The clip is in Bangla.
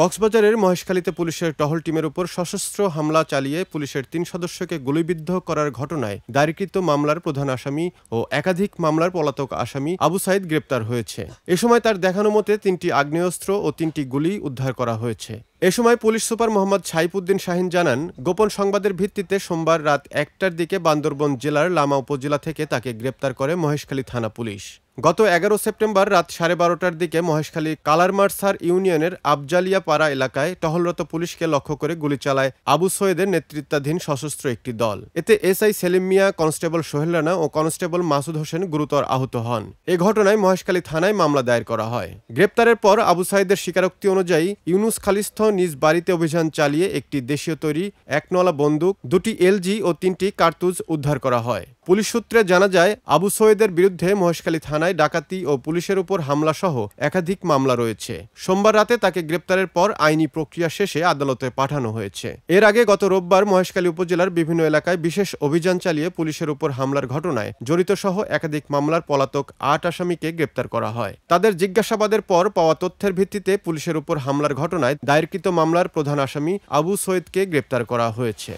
কক্সবাজারের মহেশখালীতে পুলিশের টহল টিমের উপর সশস্ত্র হামলা চালিয়ে পুলিশের ৩ সদস্যকে গুলিবিদ্ধ করার ঘটনায় দায়েরকৃত মামলার প্রধান আসামি ও একাধিক মামলার পলাতক আসামি আবু সাইদ গ্রেপ্তার হয়েছে। এ সময় তার দেখানো মতে ৩টি আগ্নেয়াস্ত্র ও ৩টি গুলি উদ্ধার করা হয়েছে। এ সময় পুলিশ সুপার মোহাম্মদ সাইফুদ্দিন শাহিন জানান, গোপন সংবাদের ভিত্তিতে সোমবার রাত ১টার দিকে বান্দরবান জেলার লামা উপজেলা থেকে তাকে গ্রেপ্তার করে মহেশখালী থানা পুলিশ। গত ১১ সেপ্টেম্বর রাত 12:30টার দিকে মহেশখালী কালারমারসার ইউনিয়নের আফজালিয়া পাড়া এলাকায় টহলরত পুলিশকে লক্ষ্য করে গুলি চালায় আবু সৈয়দের নেতৃত্বাধীন সশস্ত্র একটি দল। এতে এসআই সেলিম মিয়া, কনস্টেবল সোহেল রানা ও কনস্টেবল মাসুদ হোসেন গুরুতর আহত হন। এ ঘটনায় মহেশখালী থানায় মামলা দায়ের করা হয়। গ্রেপ্তারের পর আবু সাইদের স্বীকারোক্তি অনুযায়ী ইউনুস খালিস্থ নিজ বাড়িতে অভিযান চালিয়ে একটি দেশীয় তৈরি ১নলা বন্দুক, ২টি এলজি ও ৩টি কার্তুজ উদ্ধার করা হয়। পুলিশ সূত্রে জানা যায়, আবু সৈয়দের বিরুদ্ধে মহেশখালী থানায় ডাকাতি ও পুলিশের উপর হামলা সহ একাধিক মামলা রয়েছে। সোমবার রাতে তাকে গ্রেপ্তারের পর আইনি প্রক্রিয়া শেষে আদালতে পাঠানো হয়েছে। এর আগে গত রোববার মহেশখালী উপজেলার বিভিন্ন এলাকায় বিশেষ অভিযান চালিয়ে পুলিশের উপর হামলার ঘটনায় জড়িত সহ একাধিক মামলার পলাতক ৮ আসামিকে গ্রেপ্তার করা হয়। তাদের জিজ্ঞাসাবাদের পর পাওয়া তথ্যের ভিত্তিতে পুলিশের উপর হামলার ঘটনায় দায়েরকৃত মামলার প্রধান আসামি আবু সৈয়দকে গ্রেপ্তার করা হয়েছে।